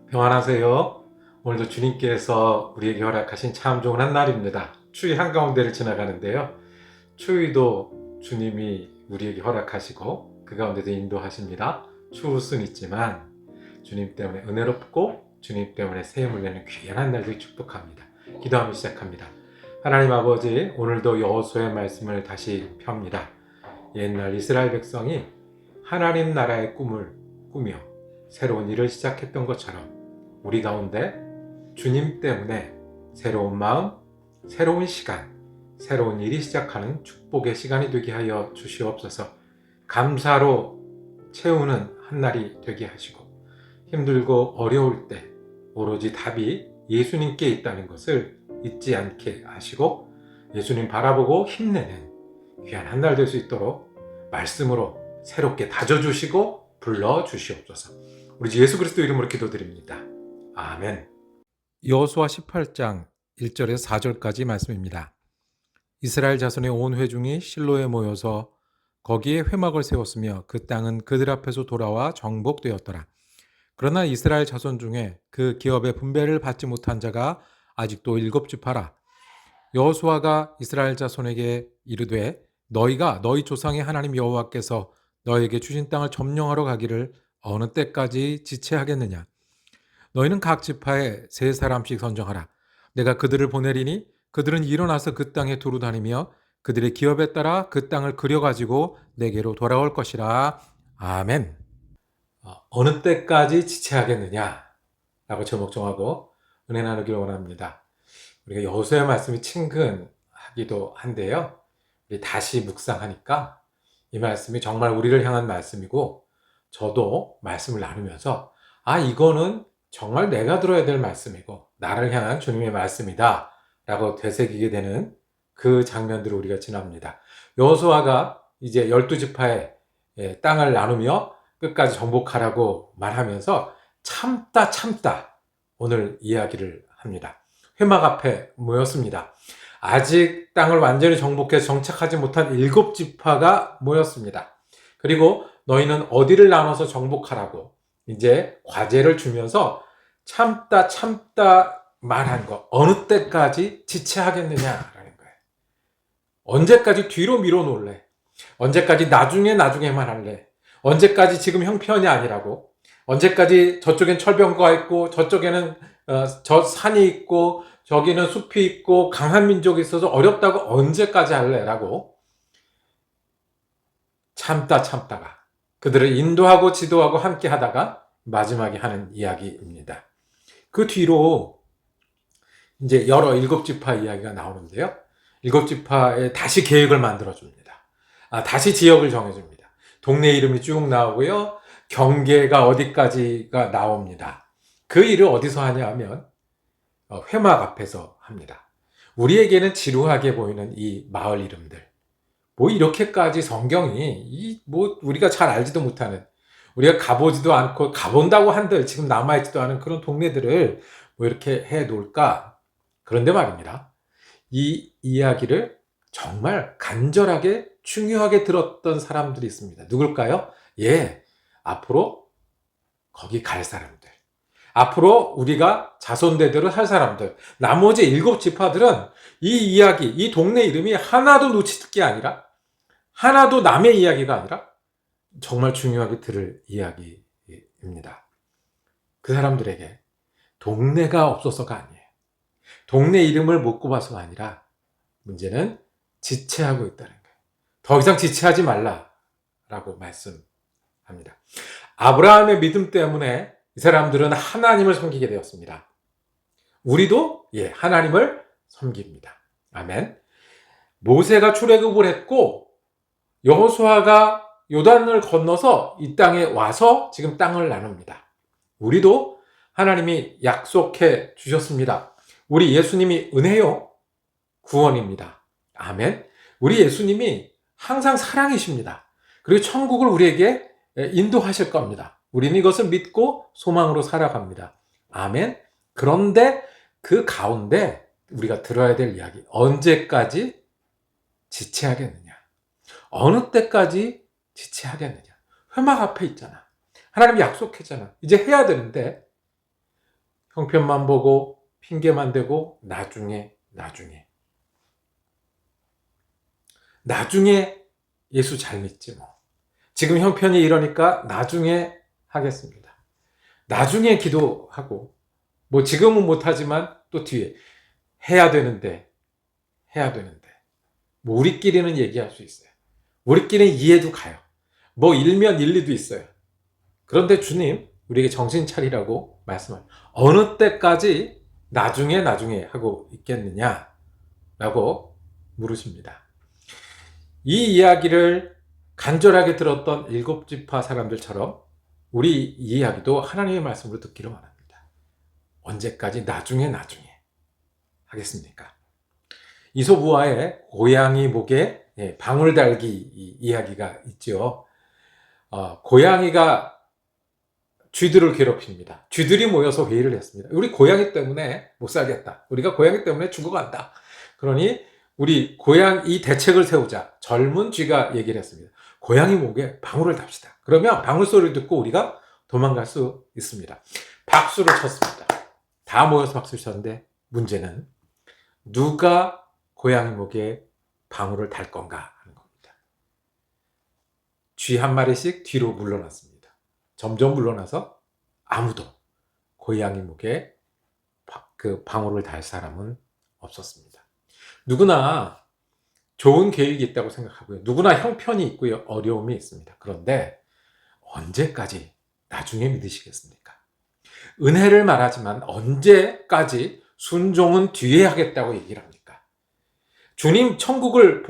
평안하세요. 오늘도 주님께서 우리에게 허락하신 참 좋은 한 날입니다. 추위 한가운데를 지나가는데요. 추위도 주님이 우리에게 허락하시고 그 가운데도 인도하십니다. 추울 순 있지만 주님 때문에 은혜롭고 주님 때문에 새 힘을 내는 귀한 한 날들 축복합니다. 기도하며 시작합니다. 하나님 아버지, 오늘도 여호수아의 말씀을 다시 펴니다. 옛날 이스라엘 백성이 하나님 나라의 꿈을 꾸며 새로운 일을 시작했던 것처럼 우리 가운데 주님 때문에 새로운 마음, 새로운 시간, 새로운 일이 시작하는 축복의 시간이 되게 하여 주시옵소서. 감사로 채우는 한 날이 되게 하시고 힘들고 어려울 때 오로지 답이 예수님께 있다는 것을 잊지 않게 하시고 예수님 바라보고 힘내는 귀한 한 날 될 수 있도록 말씀으로 새롭게 다져주시고 불러주시옵소서. 우리 주 예수 그리스도 이름으로 기도드립니다. 아멘. 여호수아 18장 1절에서 4절까지 말씀입니다. 이스라엘 자손의 온 회중이 실로에 모여서 거기에 회막을 세웠으며 그 땅은 그들 앞에서 돌아와 정복되었더라. 그러나 이스라엘 자손 중에 그 기업의 분배를 받지 못한 자가 아직도 7지파라. 여호수아가 이스라엘 자손에게 이르되 너희가 너희 조상의 하나님 여호와께서 너희에게 주신 땅을 점령하러 가기를 어느 때까지 지체하겠느냐. 너희는 각 지파에 3사람씩 선정하라. 내가 그들을 보내리니 그들은 일어나서 그 땅에 두루 다니며 그들의 기업에 따라 그 땅을 그려가지고 내게로 돌아올 것이라. 아멘. 어느 때까지 지체하겠느냐? 라고 제목 정하고 은혜 나누기를 원합니다. 우리가 여호수아의 말씀이 친근하기도 한데요. 우리 다시 묵상하니까 이 말씀이 정말 우리를 향한 말씀이고 저도 말씀을 나누면서 이거는 정말 내가 들어야 될 말씀이고 나를 향한 주님의 말씀이다 라고 되새기게 되는 그 장면들을 우리가 지납니다. 여호수아가 이제 12지파의 땅을 나누며 끝까지 정복하라고 말하면서 참다 오늘 이야기를 합니다. 회막 앞에 모였습니다. 아직 땅을 완전히 정복해서 정착하지 못한 7지파가 모였습니다. 그리고 너희는 어디를 나눠서 정복하라고 이제 과제를 주면서 참다 말한 거 어느 때까지 지체하겠느냐라는 거예요. 언제까지 뒤로 밀어놓을래? 언제까지 나중에만 할래? 언제까지 지금 형편이 아니라고? 언제까지 저쪽엔 철병거가 있고 저쪽에는 저 산이 있고 저기는 숲이 있고 강한 민족이 있어서 어렵다고 언제까지 할래? 라고 참다가 그들을 인도하고 지도하고 함께 하다가 마지막에 하는 이야기입니다. 그 뒤로 이제 여러 7지파 이야기가 나오는데요. 7지파에 다시 계획을 만들어줍니다. 다시 지역을 정해줍니다. 동네 이름이 쭉 나오고요. 경계가 어디까지가 나옵니다. 그 일을 어디서 하냐 하면 회막 앞에서 합니다. 우리에게는 지루하게 보이는 이 마을 이름들, 뭐 이렇게까지 성경이 우리가 잘 알지도 못하는, 우리가 가보지도 않고 가본다고 한들 지금 남아있지도 않은 그런 동네들을 뭐 이렇게 해 놓을까? 그런데 말입니다. 이 이야기를 정말 간절하게 중요하게 들었던 사람들이 있습니다. 누굴까요? 앞으로 거기 갈 사람들, 앞으로 우리가 자손대대로 할 사람들, 나머지 7지파들은 이 이야기, 이 동네 이름이 하나도 놓칠 게 아니라, 하나도 남의 이야기가 아니라 정말 중요하게 들을 이야기입니다. 그 사람들에게 동네가 없어서가 아니에요. 동네 이름을 못 꼽아서가 아니라 문제는 지체하고 있다는 거예요. 더 이상 지체하지 말라라고 말씀합니다. 아브라함의 믿음 때문에 이 사람들은 하나님을 섬기게 되었습니다. 우리도 하나님을 섬깁니다. 아멘. 모세가 출애굽을 했고 여호수아가 요단을 건너서 이 땅에 와서 지금 땅을 나눕니다. 우리도 하나님이 약속해 주셨습니다. 우리 예수님이 은혜요, 구원입니다. 아멘. 우리 예수님이 항상 사랑이십니다. 그리고 천국을 우리에게 인도하실 겁니다. 우리는 이것을 믿고 소망으로 살아갑니다. 아멘. 그런데 그 가운데 우리가 들어야 될 이야기, 언제까지 지체하겠느냐? 어느 때까지 지체하겠느냐? 회막 앞에 있잖아. 하나님이 약속했잖아. 이제 해야 되는데 형편만 보고 핑계만 대고 나중에 예수 잘 믿지 뭐. 지금 형편이 이러니까 나중에 하겠습니다. 나중에 기도하고 뭐 지금은 못하지만 또 뒤에 해야 되는데 뭐 우리끼리는 얘기할 수 있어요. 우리끼리는 이해도 가요. 뭐 일면 일리도 있어요. 그런데 주님 우리에게 정신 차리라고 말씀합니다. 어느 때까지 나중에 하고 있겠느냐라고 물으십니다. 이 이야기를 간절하게 들었던 일곱 지파 사람들처럼 우리 이야기도 하나님의 말씀으로 듣기를 원합니다. 언제까지 나중에 하겠습니까? 이솝우화의 고양이 목에 방울 달기 이야기가 있죠. 고양이가 쥐들을 괴롭힙니다. 쥐들이 모여서 회의를 했습니다. 우리 고양이 때문에 못 살겠다. 우리가 고양이 때문에 죽어간다. 그러니 우리 이 대책을 세우자. 젊은 쥐가 얘기를 했습니다. 고양이 목에 방울을 답시다. 그러면 방울 소리를 듣고 우리가 도망갈 수 있습니다. 박수를 쳤습니다. 다 모여서 박수를 쳤는데 문제는 누가 고양이 목에 방울을 달 건가 하는 겁니다. 쥐 한 마리씩 뒤로 물러났습니다. 점점 물러나서 아무도 고양이 목에 그 방울을 달 사람은 없었습니다. 누구나 좋은 계획이 있다고 생각하고요. 누구나 형편이 있고요. 어려움이 있습니다. 그런데 언제까지 나중에 믿으시겠습니까? 은혜를 말하지만 언제까지 순종은 뒤에 하겠다고 얘기를 합니까? 주님 천국을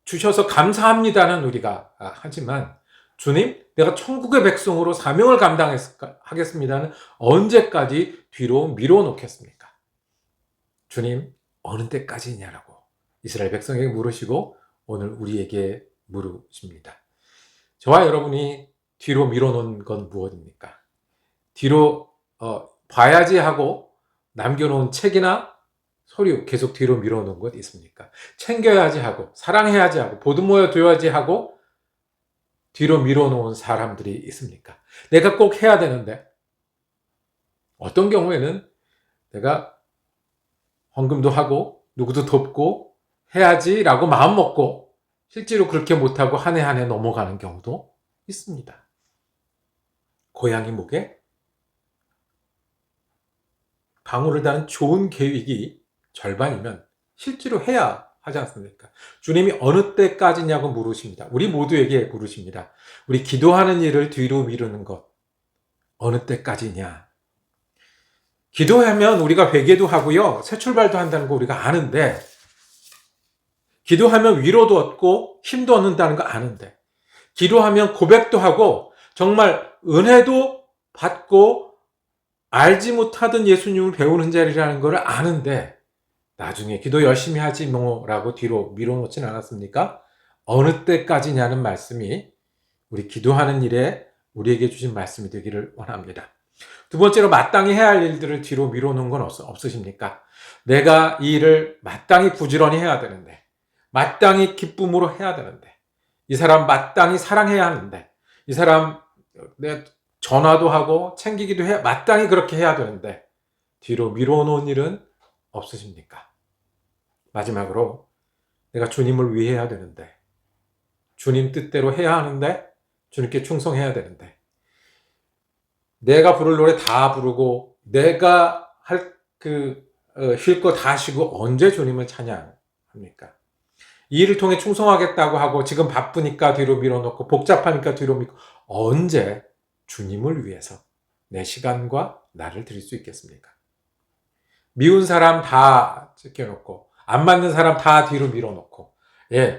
주셔서 감사합니다는 우리가 하지만 주님 내가 천국의 백성으로 사명을 감당하겠습니다는 언제까지 뒤로 밀어놓겠습니까? 주님 어느 때까지냐라고 이스라엘 백성에게 물으시고 오늘 우리에게 물으십니다. 저와 여러분이 뒤로 밀어놓은 건 무엇입니까? 뒤로 봐야지 하고 남겨놓은 책이나 서류 계속 뒤로 밀어놓은 것 있습니까? 챙겨야지 하고 사랑해야지 하고 보듬어야 둬야지 하고 뒤로 밀어놓은 사람들이 있습니까? 내가 꼭 해야 되는데 어떤 경우에는 내가 헌금도 하고 누구도 돕고 해야지라고 마음 먹고 실제로 그렇게 못하고 한 해 한 해 넘어가는 경우도 있습니다. 고양이 목에 방울을 다는 좋은 계획이 절반이면 실제로 해야 하지 않습니까? 주님이 어느 때까지냐고 물으십니다. 우리 모두에게 물으십니다. 우리 기도하는 일을 뒤로 미루는 것 어느 때까지냐? 기도하면 우리가 회개도 하고요. 새 출발도 한다는 거 우리가 아는데 기도하면 위로도 얻고 힘도 얻는다는 거 아는데 기도하면 고백도 하고 정말 은혜도 받고 알지 못하던 예수님을 배우는 자리라는 걸 아는데 나중에 기도 열심히 하지 뭐라고 뒤로 밀어놓진 않았습니까? 어느 때까지냐는 말씀이 우리 기도하는 일에 우리에게 주신 말씀이 되기를 원합니다. 두 번째로 마땅히 해야 할 일들을 뒤로 밀어놓은 건 없으십니까? 내가 이 일을 마땅히 부지런히 해야 되는데 마땅히 기쁨으로 해야 되는데 이 사람 마땅히 사랑해야 하는데 이 사람 내 전화도 하고 챙기기도 해 마땅히 그렇게 해야 되는데 뒤로 밀어놓은 일은 없으십니까? 마지막으로 내가 주님을 위해 해야 되는데 주님 뜻대로 해야 하는데 주님께 충성해야 되는데 내가 부를 노래 다 부르고 내가 쉴 거 다 쉬고 언제 주님을 찬양합니까? 이 일을 통해 충성하겠다고 하고 지금 바쁘니까 뒤로 밀어놓고 복잡하니까 뒤로 밀고 언제 주님을 위해서 내 시간과 나를 드릴 수 있겠습니까? 미운 사람 다 제껴놓고 안 맞는 사람 다 뒤로 밀어놓고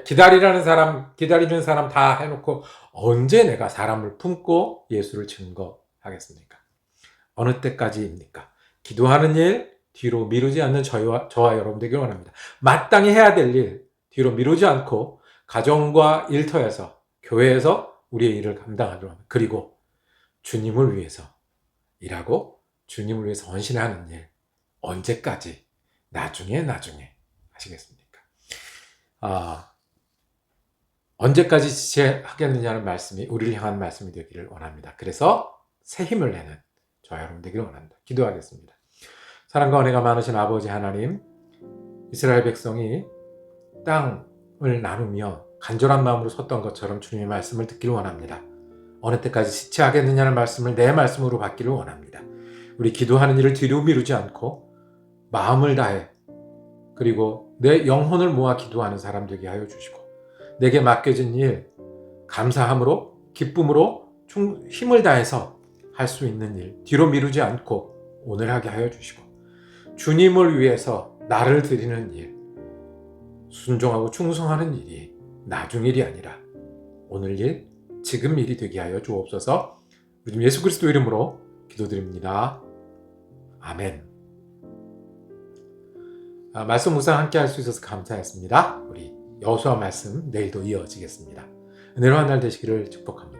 기다리는 사람 다 해놓고 언제 내가 사람을 품고 예수를 증거하겠습니까? 어느 때까지입니까? 기도하는 일 뒤로 미루지 않는 저와 여러분 되길 원합니다. 마땅히 해야 될 일 뒤로 미루지 않고 가정과 일터에서 교회에서 우리의 일을 감당하도록 합니다. 그리고 주님을 위해서 일하고 주님을 위해서 헌신하는 일 언제까지 나중에 하시겠습니까? 언제까지 지체하겠느냐는 말씀이 우리를 향한 말씀이 되기를 원합니다. 그래서 새 힘을 내는 저와 여러분 되기를 원합니다. 기도하겠습니다. 사랑과 은혜가 많으신 아버지 하나님, 이스라엘 백성이 땅을 나누며 간절한 마음으로 섰던 것처럼 주님의 말씀을 듣기를 원합니다. 어느 때까지 지체하겠느냐는 말씀을 내 말씀으로 받기를 원합니다. 우리 기도하는 일을 뒤로 미루지 않고 마음을 다해 그리고 내 영혼을 모아 기도하는 사람 되게 하여 주시고, 내게 맡겨진 일 감사함으로 기쁨으로 힘을 다해서 할 수 있는 일 뒤로 미루지 않고 오늘 하게 하여 주시고, 주님을 위해서 나를 드리는 일, 순종하고 충성하는 일이 나중 일이 아니라 오늘 일, 지금 일이 되게 하여 주옵소서. 우리 주 예수 그리스도 이름으로 기도드립니다. 아멘. 말씀 묵상 함께 할 수 있어서 감사했습니다. 우리 여호수아 말씀 내일도 이어지겠습니다. 은혜로운 날 되시기를 축복합니다.